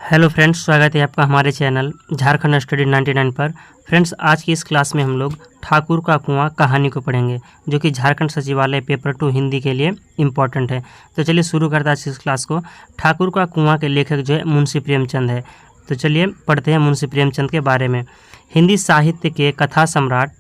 Hello friends, स्वागत है आपका हमारे चैनल झारखंड स्टडी 99 पर। फ्रेंड्स, आज की इस क्लास में हम लोग ठाकुर का कुआं कहानी को पढ़ेंगे, जो कि झारखंड सचिवालय पेपर 2 हिंदी के लिए इम्पॉर्टेंट है। तो चलिए शुरू करते हैं आज की इस क्लास को। ठाकुर का कुआं के लेखक जो है मुंशी प्रेमचंद है। तो चलिए पढ़ते हैं मुंशी प्रेमचंद के बारे में। हिंदी साहित्य के कथा सम्राट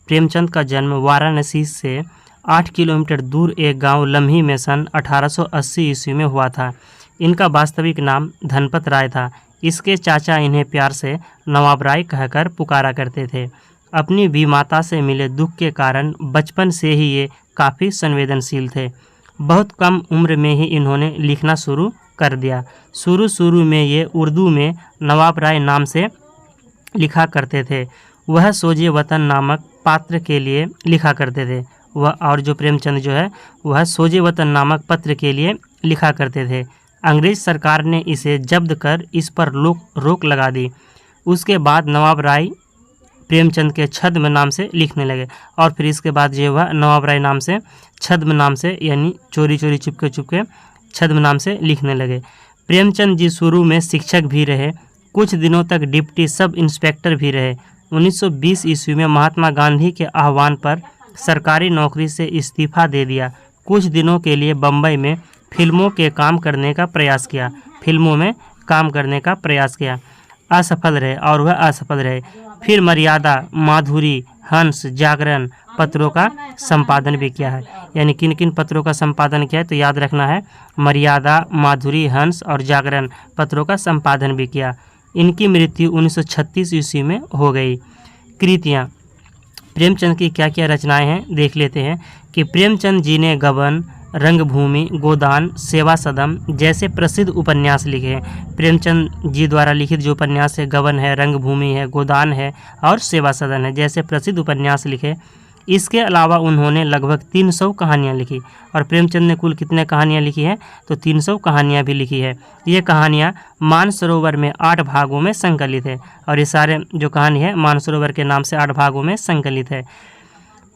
प्रेमचंद का जन्म वाराणसी से 8 किलोमीटर दूर एक गाँव लम्ही में सन 1880 ईस्वी में हुआ था। इनका वास्तविक नाम धनपत राय था। इसके चाचा इन्हें प्यार से नवाब राय कहकर पुकारा करते थे। अपनी बीमाता से मिले दुख के कारण बचपन से ही ये काफ़ी संवेदनशील थे। बहुत कम उम्र में ही इन्होंने लिखना शुरू कर दिया। शुरू में ये उर्दू में नवाब राय नाम से लिखा करते थे। वह सोजे वतन नामक पात्र के लिए लिखा करते थे। और जो प्रेमचंद जो है वह सोजे वतन नामक पत्र के लिए लिखा करते थे। अंग्रेज सरकार ने इसे जब्त कर इस पर रोक लगा दी। उसके बाद नवाब राय प्रेमचंद के छद्म नाम से लिखने लगे, और फिर इसके बाद जो वह नवाब राय नाम से छद्म नाम से यानी चोरी चुपके छद्म नाम से लिखने लगे। प्रेमचंद जी शुरू में शिक्षक भी रहे, कुछ दिनों तक डिप्टी सब इंस्पेक्टर भी रहे। 1920 ईस्वी में महात्मा गांधी के आह्वान पर सरकारी नौकरी से इस्तीफा दे दिया। कुछ दिनों के लिए बम्बई में फिल्मों में काम करने का प्रयास किया। असफल रहे और वह असफल रहे। फिर मर्यादा, माधुरी, हंस, जागरण पत्रों का संपादन भी किया है। यानी किन किन पत्रों का संपादन किया है तो याद रखना है, मर्यादा, माधुरी, हंस और जागरण पत्रों का संपादन भी किया। इनकी मृत्यु 1936 ईस्वी में हो गई। कृतियाँ, प्रेमचंद की क्या क्या रचनाएं हैं देख लेते हैं कि प्रेमचंद जी ने गबन, रंगभूमि, गोदान, सेवा सदन जैसे प्रसिद्ध उपन्यास लिखे हैं। प्रेमचंद जी द्वारा लिखित जो उपन्यास है गबन है, रंगभूमि है, गोदान है और सेवा सदन है जैसे प्रसिद्ध उपन्यास लिखे। इसके अलावा उन्होंने लगभग 300 कहानियाँ लिखी। और प्रेमचंद ने कुल कितने कहानियाँ लिखी हैं तो 300 कहानियाँ भी लिखी है। ये कहानियाँ मानसरोवर में 8 भागों में संकलित है, और ये सारे जो कहानी है मानसरोवर के नाम से 8 भागों में संकलित है।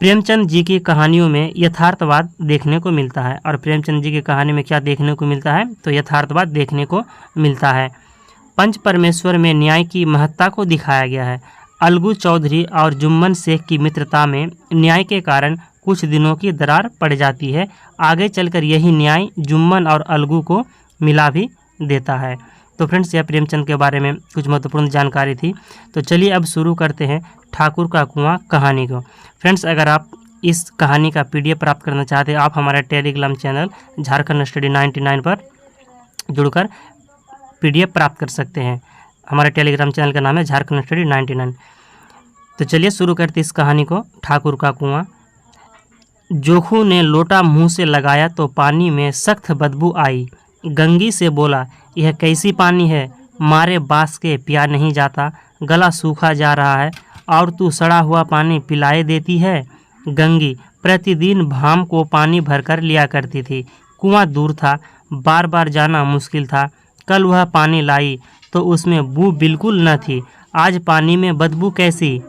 प्रेमचंद जी की कहानियों में यथार्थवाद देखने को मिलता है। और प्रेमचंद जी की कहानी में क्या देखने को मिलता है तो यथार्थवाद देखने को मिलता है। पंच परमेश्वर में न्याय की महत्ता को दिखाया गया है। अलगू चौधरी और जुम्मन शेख की मित्रता में न्याय के कारण कुछ दिनों की दरार पड़ जाती है। आगे चलकर यही न्याय जुम्मन और अलगू को मिला भी देता है। तो फ्रेंड्स, यह प्रेमचंद के बारे में कुछ महत्वपूर्ण जानकारी थी। तो चलिए अब शुरू करते हैं ठाकुर का कुआं कहानी को। फ्रेंड्स, अगर आप इस कहानी का PDF प्राप्त करना चाहते हैं, आप हमारे टेलीग्राम चैनल झारखंड स्टडी 99 पर जुड़कर PDF प्राप्त कर सकते हैं। हमारे टेलीग्राम चैनल का नाम है झारखंड स्टडी 99। तो चलिए शुरू करते इस कहानी को। ठाकुर का कुआं। जोखू ने लोटा मुंह से लगाया तो पानी में सख्त बदबू आई। गंगी से बोला, यह कैसी पानी है, मारे बांस के पिया नहीं जाता, गला सूखा जा रहा है और तू सड़ा हुआ पानी पिलाए देती है। गंगी प्रतिदिन भाम को पानी भरकर लिया करती थी। कुआं दूर था, बार बार जाना मुश्किल था। कल वह पानी लाई तो उसमें बू बिल्कुल न थी। आज पानी में बदबू कैसी।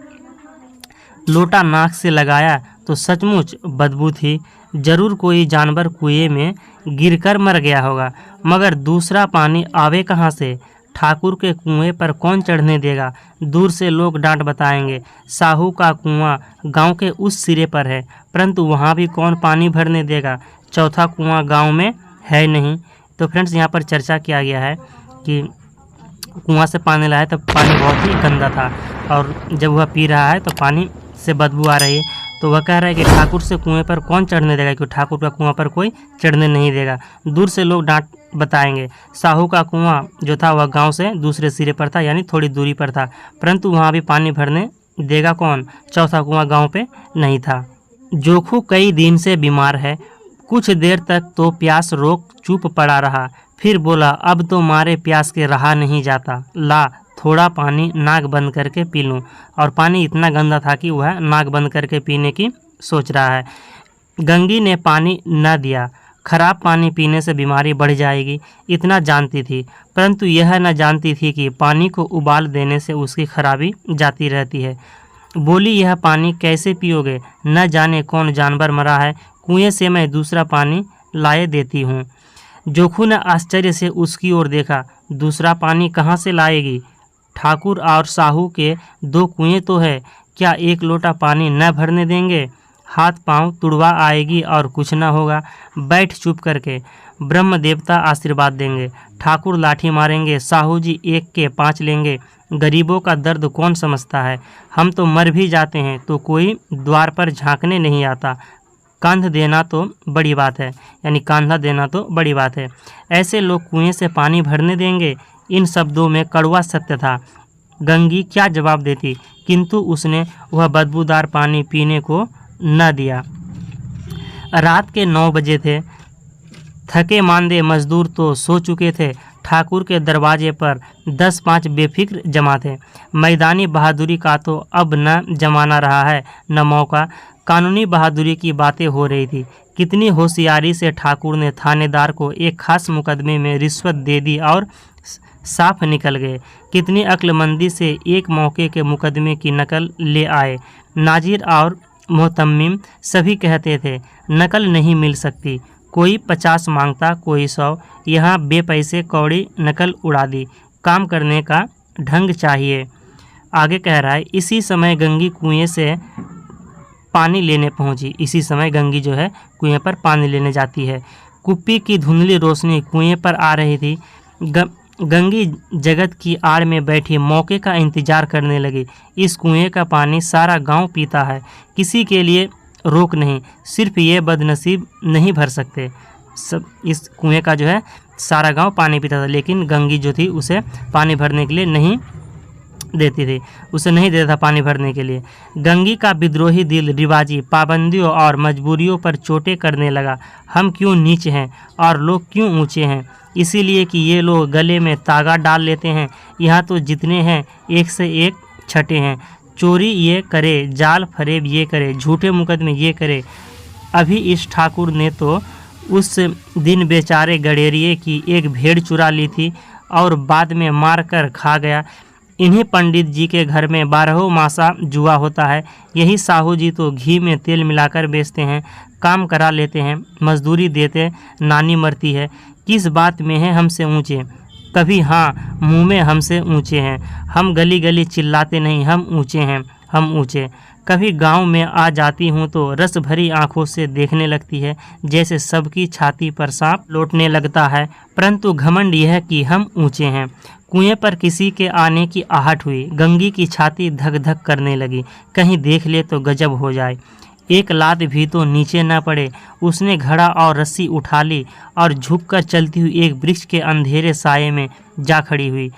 लोटा नाक से लगाया तो सचमुच बदबू थी। जरूर कोई जानवर कुएं में गिरकर मर गया होगा, मगर दूसरा पानी आवे कहाँ से। ठाकुर के कुएं पर कौन चढ़ने देगा। दूर से लोग डांट बताएंगे। साहू का कुआं गांव के उस सिरे पर है, परंतु वहां भी कौन पानी भरने देगा। चौथा कुआं गांव में है नहीं। तो फ्रेंड्स, यहाँ पर चर्चा किया गया है कि कुआं से पानी लाया तो पानी बहुत ही गंदा था, और जब वह पी रहा है तो पानी से बदबू आ रही है। तो वह कह रहा है कि ठाकुर से कुएं पर कौन चढ़ने देगा, क्योंकि ठाकुर का कुआं पर कोई चढ़ने नहीं देगा। दूर से लोग डांट बताएंगे। साहू का कुआं जो था वह गांव से दूसरे सिरे पर था, यानी थोड़ी दूरी पर था, परंतु वहां भी पानी भरने देगा कौन। चौथा कुआं गांव पे नहीं था। जोखू कई दिन से बीमार है। कुछ देर तक तो प्यास रोक चुप पड़ा रहा, फिर बोला, अब तो मारे प्यास के रहा नहीं जाता, ला थोड़ा पानी नाक बंद करके पी लूँ। और पानी इतना गंदा था कि वह नाक बंद करके पीने की सोच रहा है। गंगी ने पानी न दिया। खराब पानी पीने से बीमारी बढ़ जाएगी, इतना जानती थी, परंतु यह न जानती थी कि पानी को उबाल देने से उसकी खराबी जाती रहती है। बोली, यह पानी कैसे पियोगे, न जाने कौन जानवर मरा है, कुएं से मैं दूसरा पानी लाए देती हूँ। जोखू ने आश्चर्य से उसकी ओर देखा। दूसरा पानी कहाँ से लाएगी? ठाकुर और साहू के 2 कुएं तो है, क्या 1 लोटा पानी न भरने देंगे? हाथ पांव तुड़वा आएगी और कुछ न होगा। बैठ चुप करके, ब्रह्म देवता आशीर्वाद देंगे। ठाकुर लाठी मारेंगे, साहू जी 1 के 5 लेंगे। गरीबों का दर्द कौन समझता है? हम तो मर भी जाते हैं तो कोई द्वार पर झांकने नहीं आता। कंध देना तो बड़ी बात है, यानी कांधा देना तो बड़ी बात है। ऐसे लोग कुएं से पानी भरने देंगे? इन शब्दों में कड़वा सत्य था। गंगी क्या जवाब देती, किंतु उसने वह बदबूदार पानी पीने को न दिया। रात के 9 बजे थे। थके मांदे मजदूर तो सो चुके थे। ठाकुर के दरवाजे पर 10-5 बेफिक्र जमा थे। मैदानी बहादुरी का तो अब न जमाना रहा है न मौका, कानूनी बहादुरी की बातें हो रही थी। कितनी होशियारी से ठाकुर ने थानेदार को एक खास मुकदमे में रिश्वत दे दी और साफ निकल गए। कितनी अक्लमंदी से एक मौके के मुकदमे की नकल ले आए। नाजिर और मोहतम्मिम सभी कहते थे नकल नहीं मिल सकती। कोई 50 मांगता, कोई 100। यहाँ बेपैसे कौड़ी नकल उड़ा दी। काम करने का ढंग चाहिए। आगे कह रहा है, इसी समय गंगी कुएं से पानी लेने पहुंची। इसी समय गंगी जो है कुएं पर पानी लेने जाती है। कुप्पी की धुंधली रोशनी कुएं पर आ रही थी। गंगी जगत की आड़ में बैठी मौके का इंतजार करने लगी। इस कुएं का पानी सारा गांव पीता है, किसी के लिए रोक नहीं। सिर्फ ये बदनसीब नहीं भर सकते। सब इस कुएं का जो है सारा गांव पानी पीता था, लेकिन गंगी जो थी उसे पानी भरने के लिए नहीं देती थी, उसे नहीं देता था पानी भरने के लिए। गंगी का विद्रोही दिल रिवाजी पाबंदियों और मजबूरियों पर चोटें करने लगा। हम क्यों नीचे हैं और लोग क्यों ऊंचे हैं? इसीलिए कि ये लोग गले में तागा डाल लेते हैं। यहाँ तो जितने हैं एक से एक छठे हैं। चोरी ये करे, जाल फरेब ये करे, झूठे मुकदमे ये करे। अभी इस ठाकुर ने तो उस दिन बेचारे गडेरिए की एक भेड़ चुरा ली थी और बाद में मार कर खा गया। इन्हीं पंडित जी के घर में 12 मासा जुआ होता है। यही साहू जी तो घी में तेल मिलाकर बेचते हैं, काम करा लेते हैं, मजदूरी देते, नानी मरती है। किस बात में है हमसे ऊंचे? कभी हाँ मुंह में हमसे ऊंचे हैं। हम गली गली चिल्लाते नहीं, हम ऊंचे हैं, हम ऊंचे। कभी गांव में आ जाती हूँ तो रस भरी आंखों से देखने लगती है, जैसे सबकी छाती पर सांप लौटने लगता है। परंतु घमंड यह कि हम ऊंचे हैं। कुएं पर किसी के आने की आहट हुई। गंगी की छाती धक धक करने लगी। कहीं देख ले तो गजब हो जाए, एक लात भी तो नीचे न पड़े। उसने घड़ा और रस्सी उठा ली और झुककर चलती हुई एक वृक्ष के अंधेरे साये में जा खड़ी हुई।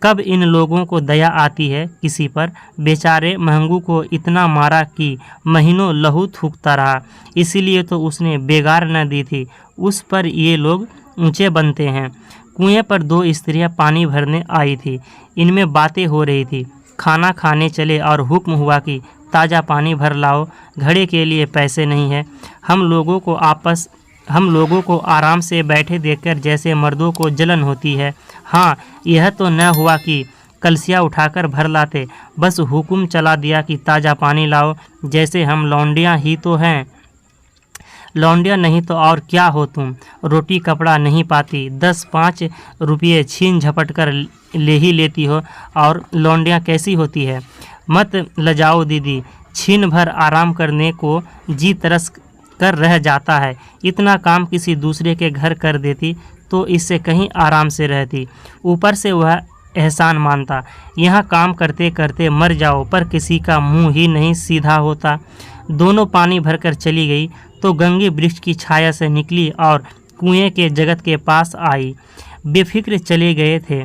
कब इन लोगों को दया आती है किसी पर? बेचारे महंगू को इतना मारा कि महीनों लहू थूकता रहा, इसीलिए तो उसने बेगार न दी थी। उस पर ये लोग ऊंचे बनते हैं। कुएं पर 2 स्त्रियां पानी भरने आई थी। इनमें बातें हो रही थी। खाना खाने चले और हुक्म हुआ कि ताज़ा पानी भर लाओ, घड़े के लिए पैसे नहीं है। हम लोगों को आराम से बैठे देखकर जैसे मर्दों को जलन होती है। हाँ, यह तो न हुआ कि कलसिया उठाकर भर लाते, बस हुक्म चला दिया कि ताज़ा पानी लाओ, जैसे हम लौंडियाँ ही तो हैं। लौंडिया नहीं तो और क्या हो तुम? रोटी कपड़ा नहीं पाती, 10-5 रुपये छीन झपट कर ले ही लेती हो, और लौंडिया कैसी होती है? मत लजाओ दीदी, छीन भर आराम करने को जी तरस कर रह जाता है। इतना काम किसी दूसरे के घर कर देती तो इससे कहीं आराम से रहती। ऊपर से वह एहसान मानता। यहाँ काम करते करते मर जाओ, पर किसी का मुंह ही नहीं सीधा होता। दोनों पानी भरकर चली गई तो गंगी वृक्ष की छाया से निकली और कुएं के जगत के पास आई। बेफिक्र चले गए थे।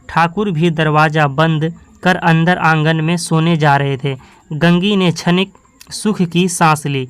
ठाकुर भी दरवाज़ा बंद कर अंदर आंगन में सोने जा रहे थे। गंगी ने क्षणिक सुख की सांस ली।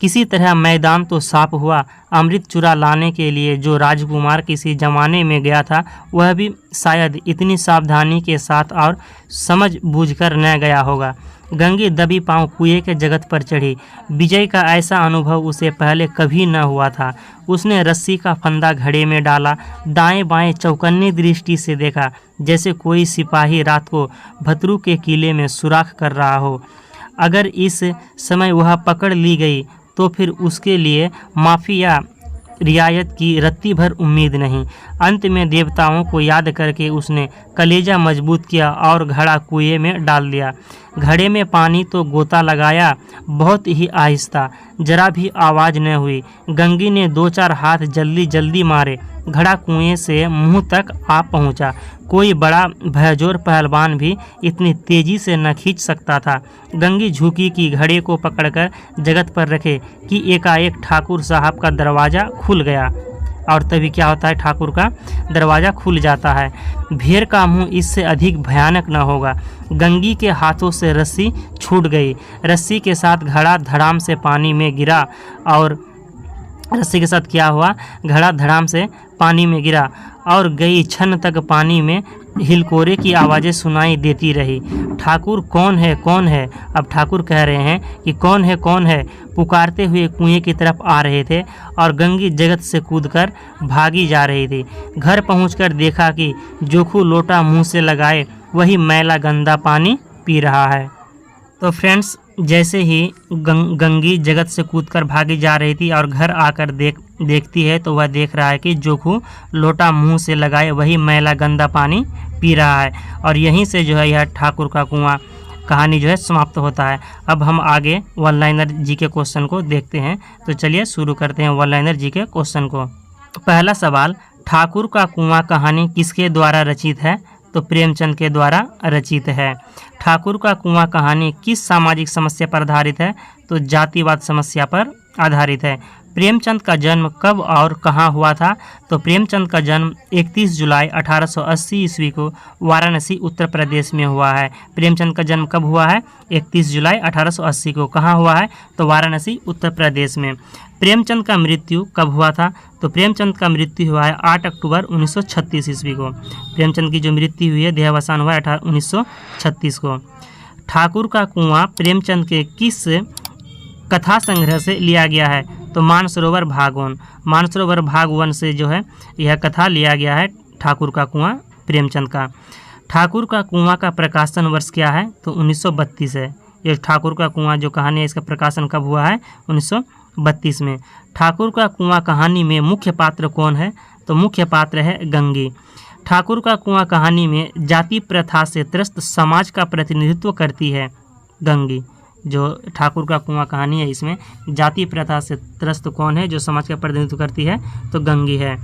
किसी तरह मैदान तो साफ हुआ। अमृत चुरा लाने के लिए जो राजकुमार किसी जमाने में गया था, वह भी शायद इतनी सावधानी के साथ और समझ बूझकर न गया होगा। गंगी दबी पांव कुएं के जगत पर चढ़ी। विजय का ऐसा अनुभव उसे पहले कभी न हुआ था। उसने रस्सी का फंदा घड़े में डाला, दाएं बाएं चौकन्नी दृष्टि से देखा, जैसे कोई सिपाही रात को भतरू के किले में सुराख कर रहा हो। अगर इस समय वह पकड़ ली गई तो फिर उसके लिए माफ़ी या रियायत की रत्ती भर उम्मीद नहीं। अंत में देवताओं को याद करके उसने कलेजा मजबूत किया और घड़ा कुएं में डाल दिया। घड़े में पानी तो गोता लगाया, बहुत ही आहिस्ता, जरा भी आवाज़ न हुई। गंगी ने 2-4 हाथ जल्दी जल्दी मारे, घड़ा कुएं से मुंह तक आ पहुंचा। कोई बड़ा भयजोर पहलवान भी इतनी तेजी से न खींच सकता था। गंगी झुकी कि घड़े को पकड़कर जगत पर रखे कि एकाएक ठाकुर साहब का दरवाज़ा खुल गया। और तभी क्या होता है, ठाकुर का दरवाज़ा खुल जाता है। भेड़ का मुंह इससे अधिक भयानक न होगा। गंगी के हाथों से रस्सी छूट गई। रस्सी के साथ घड़ा धड़ाम से पानी में गिरा और रस्सी के साथ क्या हुआ, घड़ा धड़ाम से पानी में गिरा और कई क्षण तक पानी में हिलकोरे की आवाज़ें सुनाई देती रही। ठाकुर कौन है, कौन है? अब ठाकुर कह रहे हैं कि कौन है, पुकारते हुए कुएं की तरफ आ रहे थे और गंगी जगत से कूदकर भागी जा रही थी। घर पहुंचकर देखा कि जोखू लोटा मुंह से लगाए वही मैला गंदा पानी पी रहा है। तो फ्रेंड्स, जैसे ही गंगी जगत से कूदकर भागी जा रही थी और घर आकर देखती है तो वह देख रहा है कि जोखू लोटा मुंह से लगाए वही मैला गंदा पानी पी रहा है। और यहीं से जो है यह ठाकुर का कुआं कहानी जो है समाप्त होता है। अब हम आगे वन लाइनर जी के क्वेश्चन को देखते हैं। तो चलिए शुरू करते हैं वन लाइनर जी के क्वेश्चन को। पहला सवाल, ठाकुर का कुआं कहानी किसके द्वारा रचित है? तो प्रेमचंद के द्वारा रचित है। ठाकुर का कुआं कहानी किस सामाजिक समस्या पर आधारित है? तो जातिवाद समस्या पर आधारित है। प्रेमचंद का जन्म कब और कहाँ हुआ था? तो प्रेमचंद का जन्म 31 जुलाई 1880 ईस्वी को वाराणसी उत्तर प्रदेश में हुआ है। प्रेमचंद का जन्म कब हुआ है? 31 जुलाई 1880 को। कहाँ हुआ है? तो वाराणसी उत्तर प्रदेश में। प्रेमचंद का मृत्यु कब हुआ था? तो प्रेमचंद का मृत्यु हुआ है 8 अक्टूबर 1936 ईस्वी को। प्रेमचंद की जो मृत्यु हुई है, देहावसान हुआ है 1936 को। ठाकुर का कुआं प्रेमचंद के किस कथा संग्रह से लिया गया है? तो मानसरोवर भाग 1। मानसरोवर भाग 1 से जो है यह कथा लिया गया है ठाकुर का कुआं प्रेमचंद का। ठाकुर का कुआं का प्रकाशन वर्ष क्या है? तो 1932 है। ये ठाकुर का कुआं जो कहानी है इसका प्रकाशन कब हुआ है? 1932 में। ठाकुर का कुआं कहानी में मुख्य पात्र कौन है? तो मुख्य पात्र है गंगी। ठाकुर का कुआं कहानी में जाति प्रथा से त्रस्त समाज का प्रतिनिधित्व करती है गंगी। जो ठाकुर का कुआं कहानी है इसमें जाति प्रथा से त्रस्त कौन है जो समाज का प्रतिनिधित्व करती है? तो गंगी है।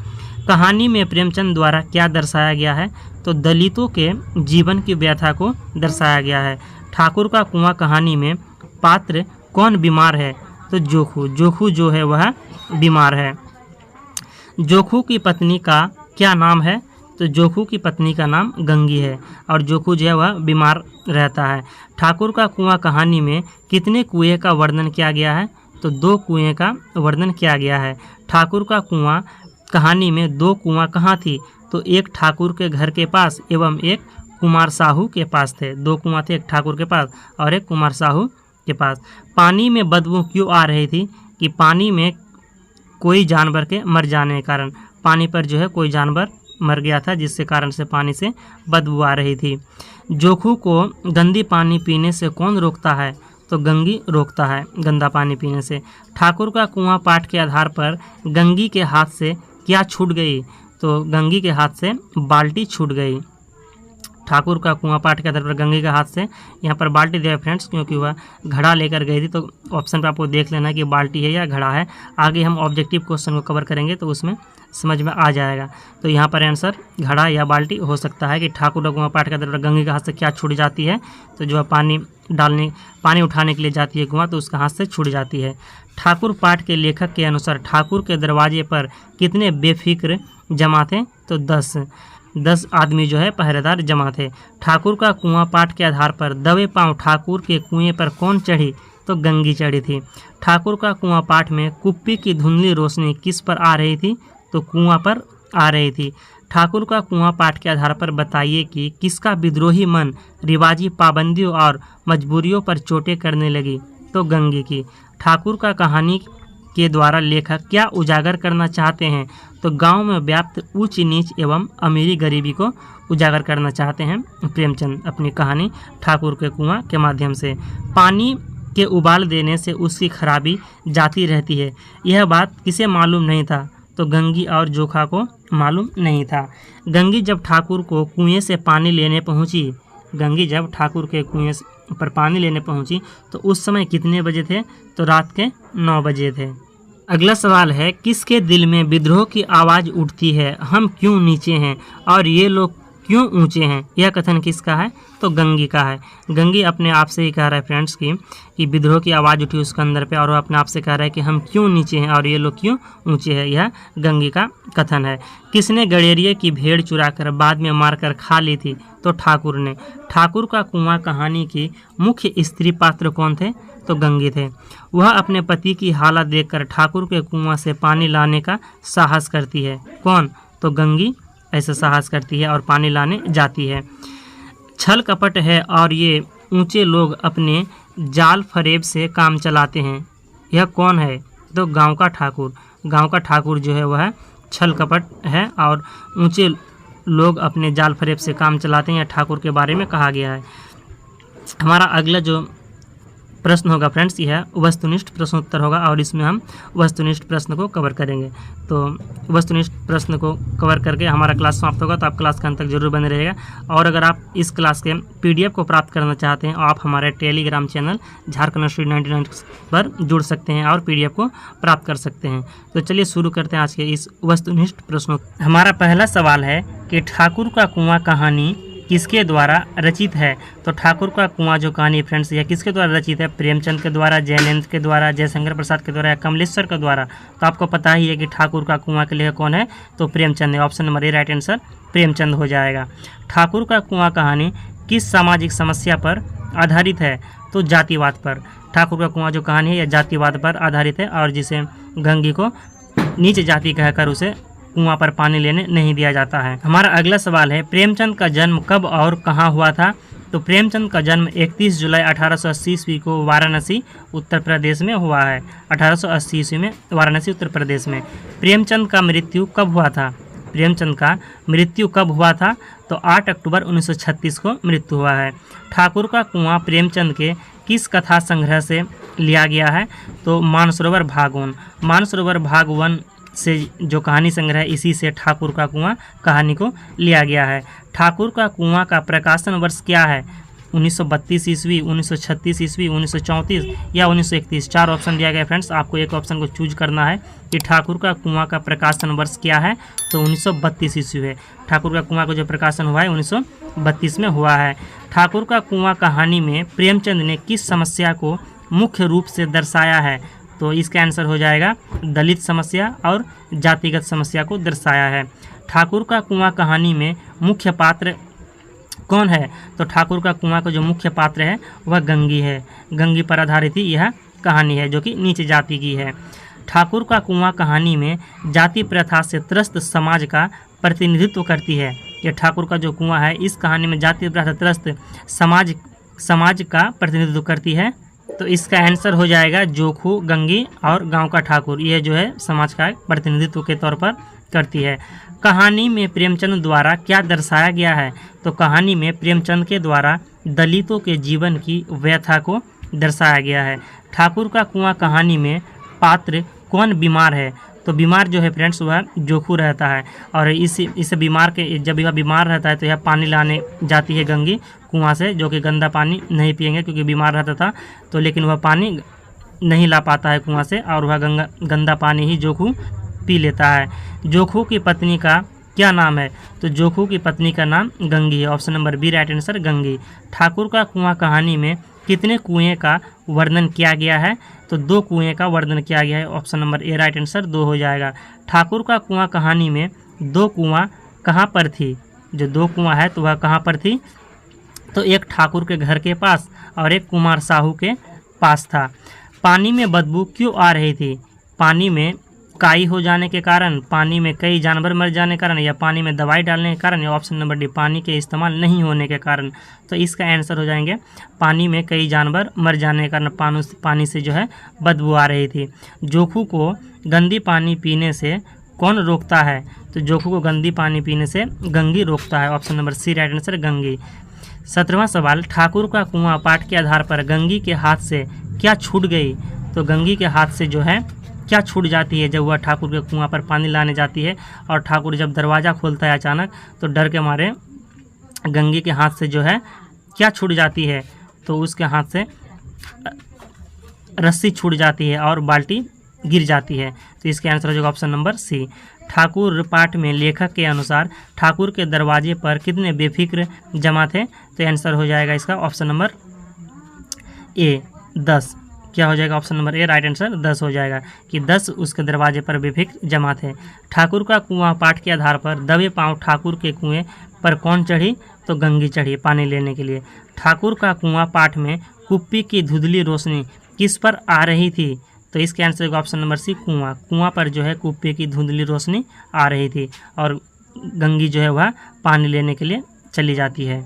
कहानी में प्रेमचंद द्वारा क्या दर्शाया गया है? तो दलितों के जीवन की व्यथा को दर्शाया गया है। ठाकुर का कुआं कहानी में पात्र कौन बीमार है? तो जोखू। जोखू जो है वह बीमार है। जोखू की पत्नी का क्या नाम है? तो जोखू की पत्नी का नाम गंगी है और जोखू जो है वह बीमार रहता है। ठाकुर का कुआं कहानी में कितने कुएं का वर्णन किया गया है? तो 2 कुएं का वर्णन किया गया है। ठाकुर का कुआं कहानी में 2 कुआं कहाँ थी? तो एक ठाकुर के घर के पास एवं एक कुमार साहू के पास थे। 2 कुआं थे, एक ठाकुर के पास और एक कुमार साहू के पास। पानी में बदबू क्यों आ रही थी? कि पानी में कोई जानवर के मर जाने के कारण, पानी पर जो है कोई जानवर मर गया था जिससे कारण से पानी से बदबू आ रही थी। जोखू को गंदी पानी पीने से कौन रोकता है? तो गंगी रोकता है गंदा पानी पीने से। ठाकुर का कुआं पाठ के आधार पर गंगी के हाथ से क्या छूट गई? तो गंगी के हाथ से बाल्टी छूट गई। ठाकुर का कुआं पाठ के आधार पर गंगी के हाथ से यहाँ पर बाल्टी दिया फ्रेंड्स, क्योंकि वह घड़ा लेकर गई थी। तो ऑप्शन पर आपको देख लेना कि बाल्टी है या घड़ा है। आगे हम ऑब्जेक्टिव क्वेश्चन को कवर करेंगे तो उसमें समझ में आ जाएगा। तो यहाँ पर आंसर घड़ा या बाल्टी हो सकता है कि ठाकुर का कुआं पाठ के आधार पर गंगी के हाथ से क्या छूट जाती है? तो जो है पानी उठाने के लिए जाती है कुआं, तो उसका हाथ से छूट जाती है। ठाकुर पाठ के लेखक के अनुसार ठाकुर के दरवाजे पर कितने बेफिक्र जमा थे? तो 10 आदमी जो है पहरेदार जमा थे। ठाकुर का कुआं पाठ के आधार पर दबे पांव ठाकुर के कुएं पर कौन चढ़ी? तो गंगी चढ़ी थी। ठाकुर का कुआं पाठ में कुप्पी की धुंधली रोशनी किस पर आ रही थी? तो कुआं पर आ रही थी। ठाकुर का कुआं पाठ के आधार पर बताइए कि किसका विद्रोही मन रिवाजी पाबंदियों और मजबूरियों पर चोटें करने लगी? तो गंगी की। ठाकुर का कहानी के द्वारा लेखक क्या उजागर करना चाहते हैं? तो गांव में व्याप्त ऊंच नीच एवं अमीरी गरीबी को उजागर करना चाहते हैं प्रेमचंद अपनी कहानी ठाकुर के कुआं के माध्यम से। पानी के उबाल देने से उसकी खराबी जाती रहती है, यह बात किसे मालूम नहीं था? तो गंगी और जोखा को मालूम नहीं था। गंगी जब ठाकुर को कुएं से पानी लेने पहुंची, गंगी जब ठाकुर के कुएं पर पानी लेने पहुंची तो उस समय कितने बजे थे? तो रात के 9 बजे थे। अगला सवाल है, किसके दिल में विद्रोह की आवाज़ उठती है, हम क्यों नीचे हैं और ये लोग क्यों ऊंचे हैं? यह कथन किसका है? तो गंगी का है। गंगी अपने आप से ही कह रहा है फ्रेंड्स कि विद्रोह की आवाज़ उठी उसके अंदर पे, और वो अपने आप से कह रहा है कि हम क्यों नीचे हैं और ये लोग क्यों ऊंचे हैं। यह गंगी का कथन है। किसने गडेरिया की भेड़ चुराकर बाद में मारकर खा ली थी? तो ठाकुर ने। ठाकुर का कुआं कहानी की मुख्य स्त्री पात्र कौन थे? तो गंगी थे। वह अपने पति की हालत देखकर ठाकुर के कुआं से पानी लाने का साहस करती है। कौन? तो गंगी ऐसा साहस करती है और पानी लाने जाती है। छल कपट है और ये ऊंचे लोग अपने जाल फरेब से काम चलाते हैं। यह कौन है? तो गांव का ठाकुर। गांव का ठाकुर जो है वह छल कपट है और ऊंचे लोग अपने जाल फरेब से काम चलाते हैं। ठाकुर के बारे में कहा गया है। हमारा अगला जो प्रश्न होगा फ्रेंड्स यह वस्तुनिष्ठ प्रश्नोत्तर होगा और इसमें हम वस्तुनिष्ठ प्रश्न को कवर करेंगे। तो वस्तुनिष्ठ प्रश्न को कवर करके हमारा क्लास समाप्त होगा। तो आप क्लास के अंत तक जरूर बने रहेगा। और अगर आप इस क्लास के PDF को प्राप्त करना चाहते हैं आप हमारे टेलीग्राम चैनल झारखंड स्टडी 99 पर जुड़ सकते हैं और PDF को प्राप्त कर सकते हैं। तो चलिए शुरू करते हैं आज के इस वस्तुनिष्ठ प्रश्नोत्तर। हमारा पहला सवाल है कि ठाकुर का कुआं कहानी किसके द्वारा रचित है? तो ठाकुर का कुआं जो कहानी फ्रेंड्स यह किसके द्वारा रचित है? प्रेमचंद के द्वारा, जैनेन्द्र के द्वारा, जयशंकर प्रसाद के द्वारा या कमलेश्वर के द्वारा? तो आपको पता ही है कि ठाकुर का कुआं के लेखक कौन है? तो प्रेमचंद है। Option number A right answer Premchand हो जाएगा। ठाकुर का कुआं कहानी किस सामाजिक समस्या पर आधारित है? तो जातिवाद पर। ठाकुर का कुआं जो कहानी है यह जातिवाद पर आधारित है और जिसे गंगी को नीच जाति कहकर उसे कुआं पर पानी लेने नहीं दिया जाता है। हमारा अगला सवाल है, प्रेमचंद का जन्म कब और कहाँ हुआ था? तो प्रेमचंद का जन्म 31 जुलाई 1880 ईस्वी को वाराणसी उत्तर प्रदेश में हुआ है। 1880 ईस्वी में वाराणसी उत्तर प्रदेश में। प्रेमचंद का मृत्यु कब हुआ था? प्रेमचंद का मृत्यु कब हुआ था? तो 8 अक्टूबर 1936 को मृत्यु हुआ है। ठाकुर का कुआं प्रेमचंद के किस कथा संग्रह से लिया गया है? तो मानसरोवर भाग 1। मानसरोवर भाग 1 से जो कहानी संग्रह है इसी से ठाकुर का कुआं कहानी को लिया गया है। ठाकुर का कुआं का प्रकाशन वर्ष क्या है? 1932 ईस्वी, 1936 ईस्वी, 1934 या 1931? 4 ऑप्शन दिया गया फ्रेंड्स। आपको एक ऑप्शन को चूज करना है कि ठाकुर का कुआं का प्रकाशन वर्ष क्या है? तो 1932 ईस्वी है। ठाकुर का कुआं का जो प्रकाशन हुआ है 1932 में हुआ है। ठाकुर का कुआं कहानी में प्रेमचंद ने किस समस्या को मुख्य रूप से दर्शाया है? तो इसका आंसर हो जाएगा दलित समस्या और जातिगत समस्या को दर्शाया है। ठाकुर का कुआं कहानी में मुख्य पात्र कौन है? तो ठाकुर का कुआं का जो मुख्य पात्र है वह गंगी है। गंगी पर आधारित ही यह कहानी है जो कि नीच जाति की है। ठाकुर का कुआं कहानी में जाति प्रथा से त्रस्त समाज का प्रतिनिधित्व करती है। यह ठाकुर का जो कुआं है इस कहानी में जाति प्रथा त्रस्त समाज का प्रतिनिधित्व करती है। तो इसका आंसर हो जाएगा जोखू, गंगी और गांव का ठाकुर। यह जो है समाज का प्रतिनिधित्व के तौर पर करती है। कहानी में प्रेमचंद द्वारा क्या दर्शाया गया है? तो कहानी में प्रेमचंद के द्वारा दलितों के जीवन की व्यथा को दर्शाया गया है। ठाकुर का कुआं कहानी में पात्र कौन बीमार है? तो बीमार जो है फ्रेंड्स वह जोखू रहता है और इस बीमार के जब यह बीमार रहता है तो यह पानी लाने जाती है गंगी कुआं से, जो कि गंदा पानी नहीं पिएंगे क्योंकि बीमार रहता था तो, लेकिन वह पानी नहीं ला पाता है कुआं से और वह गंदा पानी ही जोखू पी लेता है। जोखू की पत्नी का क्या नाम है? तो जोखू की पत्नी का नाम गंगी है। Option number B right answer Gangi. Thakur ka Kuan कहानी में कितने कुएं का वर्णन किया गया है? तो 2 कुएं का वर्णन किया गया है। Option number A right answer 2 हो जाएगा। ठाकुर का कुआं कहानी में 2 कुआं कहाँ पर थी? जो 2 कुआं है तो वह कहाँ पर थी? तो एक ठाकुर के घर के पास और एक कुमार साहू के पास था। पानी में बदबू क्यों आ रही थी? पानी में काई हो जाने के कारण, पानी में कई जानवर मर जाने के कारण या पानी में दवाई डालने के कारण या ऑप्शन नंबर डी पानी के इस्तेमाल नहीं होने के कारण? तो इसका आंसर हो जाएंगे पानी में कई जानवर मर जाने के कारण पानी से जो है बदबू आ रही थी। जोखू को गंदी पानी पीने से कौन रोकता है? तो जोखू को गंदी पानी पीने से गंगी रोकता है। Option number C right answer गंगी। 17वां सवाल, ठाकुर का कुआं पाठ के आधार पर गंगी के हाथ से क्या छूट गई? तो गंगी के हाथ से जो है क्या छूट जाती है जब वह ठाकुर के कुआं पर पानी लाने जाती है और ठाकुर जब दरवाज़ा खोलता है अचानक तो डर के मारे गंगी के हाथ से जो है क्या छूट जाती है, तो उसके हाथ से रस्सी छूट जाती है और बाल्टी गिर जाती है। तो इसका आंसर हो जाएगा ऑप्शन नंबर सी। ठाकुर पाठ में लेखक के अनुसार ठाकुर के दरवाजे पर कितने बेफिक्र जमा थे, तो आंसर हो जाएगा इसका ऑप्शन नंबर ए 10। क्या हो जाएगा option number A right answer 10 हो जाएगा कि 10 उसके दरवाजे पर बेफिक्र जमा थे। ठाकुर का कुआं पाठ के आधार पर दबे पांव ठाकुर के कुएं पर कौन चढ़ी, तो गंगी चढ़ी पानी लेने के लिए। ठाकुर का कुआं पाठ में कुप्पी की धुंधली रोशनी किस पर आ रही थी, तो इसके आंसर होगा ऑप्शन नंबर सी कुआं। कुआं पर जो है कुप्पी की धुंधली रोशनी आ रही थी और गंगी जो है वह पानी लेने के लिए चली जाती है।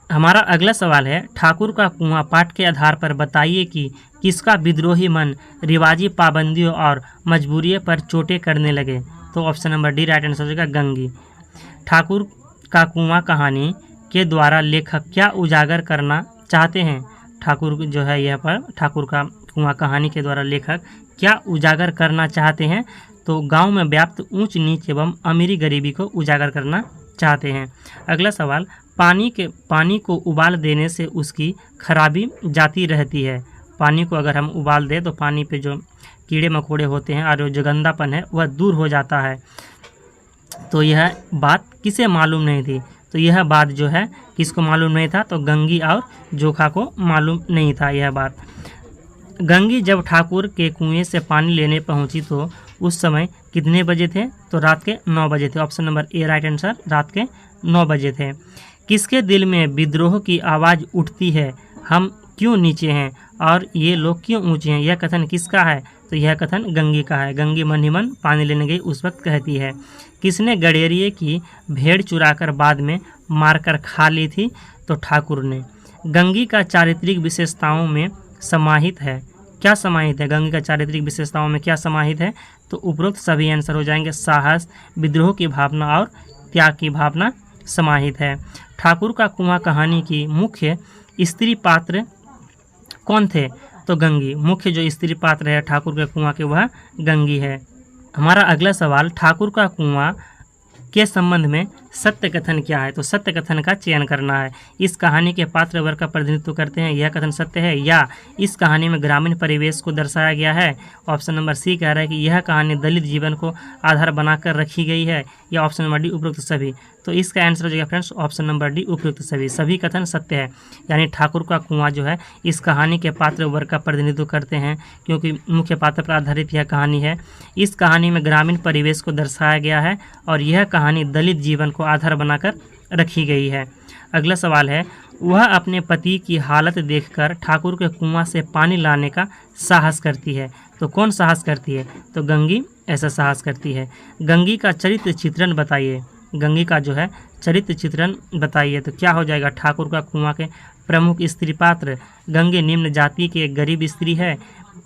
हमारा अगला सवाल है ठाकुर का कुआं पाठ के आधार पर बताइए कि किसका विद्रोही मन रिवाजी पाबंदियों और मजबूरियों पर चोटें करने लगे, तो option number D right answer हो जाएगा गंगी। ठाकुर का कुआं कहानी के द्वारा लेखक क्या उजागर करना चाहते हैं, ठाकुर जो है यह पर ठाकुर का कुआं कहानी के द्वारा लेखक क्या उजागर करना चाहते हैं, तो गांव में व्याप्त ऊंच नीच एवं अमीरी गरीबी को उजागर करना चाहते हैं। अगला सवाल पानी को उबाल देने से उसकी खराबी जाती रहती है। पानी को अगर हम उबाल दें तो पानी पे जो कीड़े मकोड़े होते हैं और जो गंदापन है वह दूर हो जाता है, तो यह बात किसे मालूम नहीं थी, तो यह बात जो है किसको मालूम नहीं था, तो गंगी और जोखा को मालूम नहीं था यह बात। गंगी जब ठाकुर के कुएं से पानी लेने पहुंची तो उस समय कितने बजे थे, तो रात के 9 बजे थे। Option number A right answer रात के 9 बजे थे। किसके दिल में विद्रोह की आवाज़ उठती है, हम क्यों नीचे हैं और ये लोग क्यों ऊंचे हैं, यह कथन किसका है, तो यह कथन गंगी का है। गंगी मन ही मन पानी लेने गई उस वक्त कहती है। किसने गडेरिए की भेड़ चुराकर बाद में मारकर खा ली थी, तो ठाकुर ने। गंगी का चारित्रिक विशेषताओं में समाहित है, क्या समाहित है, गंगी का चारित्रिक विशेषताओं में क्या समाहित है, तो उपरोक्त सभी आंसर हो जाएंगे। साहस, विद्रोह की भावना और त्याग की भावना समाहित है। ठाकुर का कुआं कहानी की मुख्य स्त्री पात्र कौन थे, तो गंगी। मुख्य जो स्त्री पात्र है ठाकुर के कुआं के वह गंगी है। हमारा अगला सवाल ठाकुर का कुआं के संबंध में सत्य कथन क्या है, तो सत्य कथन का चयन करना है। इस कहानी के पात्र वर्ग का प्रतिनिधित्व करते हैं, यह कथन सत्य है, या इस कहानी में ग्रामीण परिवेश को दर्शाया गया है। ऑप्शन नंबर सी कह रहा है कि यह कहानी दलित जीवन को आधार बनाकर रखी गई है, या ऑप्शन नंबर डी उपयुक्त सभी। तो इसका आंसर हो जाएगा फ्रेंड्स ऑप्शन नंबर डी उपयुक्त सभी। सभी कथन सत्य है, यानी ठाकुर का कुआं जो है इस कहानी के पात्र वर्ग का प्रतिनिधित्व करते हैं, क्योंकि मुख्य पात्र पर आधारित यह कहानी है। इस कहानी में ग्रामीण परिवेश को दर्शाया गया है और यह कहानी दलित जीवन को आधार बनाकर रखी गई है। अगला सवाल है वह अपने पति की हालत देखकर ठाकुर के कुआं से पानी लाने का साहस करती है, तो कौन साहस करती है, तो गंगी ऐसा साहस करती है। गंगी का चरित्र चित्रण बताइए, गंगी का जो है चरित्र चित्रण बताइए, तो क्या हो जाएगा। ठाकुर का कुआं के प्रमुख स्त्री पात्र, गंगी निम्न जाति की एक गरीब स्त्री है,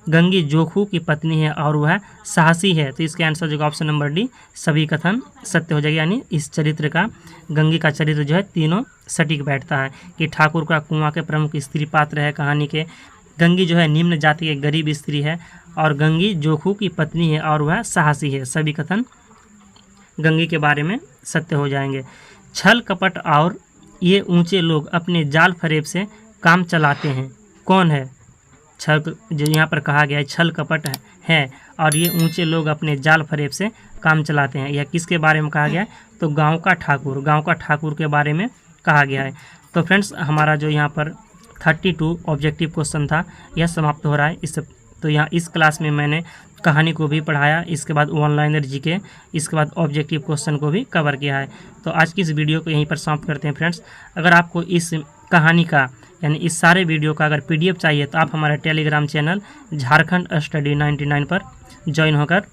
गंगी जोखू की पत्नी है और वह साहसी है, तो इसका आंसर जो ऑप्शन नंबर डी सभी कथन सत्य हो जाएगा। यानी इस चरित्र का गंगी का चरित्र जो है तीनों सटीक बैठता है कि ठाकुर का कुआं के प्रमुख स्त्री पात्र है कहानी के, गंगी जो है निम्न जाति की गरीब स्त्री है और गंगी जोखू की पत्नी है और वह साहसी है। सभी कथन गंगी के बारे में सत्य हो जाएंगे। छल कपट और ये ऊंचे लोग अपने जाल फरेब से काम चलाते हैं, कौन है। छल जो यहाँ पर कहा गया है छल कपट है और ये ऊंचे लोग अपने जाल फरेब से काम चलाते हैं, यह किसके बारे में कहा गया है, तो गांव का ठाकुर के बारे में कहा गया है। तो फ्रेंड्स हमारा जो यहाँ पर 32 ऑब्जेक्टिव क्वेश्चन था यह समाप्त हो रहा है। तो यहाँ इस क्लास में मैंने कहानी को भी पढ़ाया, इसके बाद ऑनलाइनर जीके, इसके बाद ऑब्जेक्टिव क्वेश्चन को भी कवर किया है। तो आज की इस वीडियो को यहीं पर समाप्त करते हैं फ्रेंड्स। अगर आपको इस कहानी का यानी इस सारे वीडियो का अगर PDF चाहिए तो आप हमारे टेलीग्राम चैनल झारखंड स्टडी 99 पर ज्वाइन होकर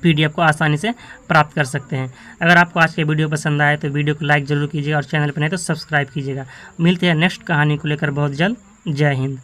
PDF को आसानी से प्राप्त कर सकते हैं। अगर आपको आज के वीडियो पसंद आए तो वीडियो को लाइक ज़रूर कीजिएगा और चैनल पर नहीं तो सब्सक्राइब कीजिएगा। मिलते हैं नेक्स्ट कहानी को लेकर बहुत जल्द। जय हिंद।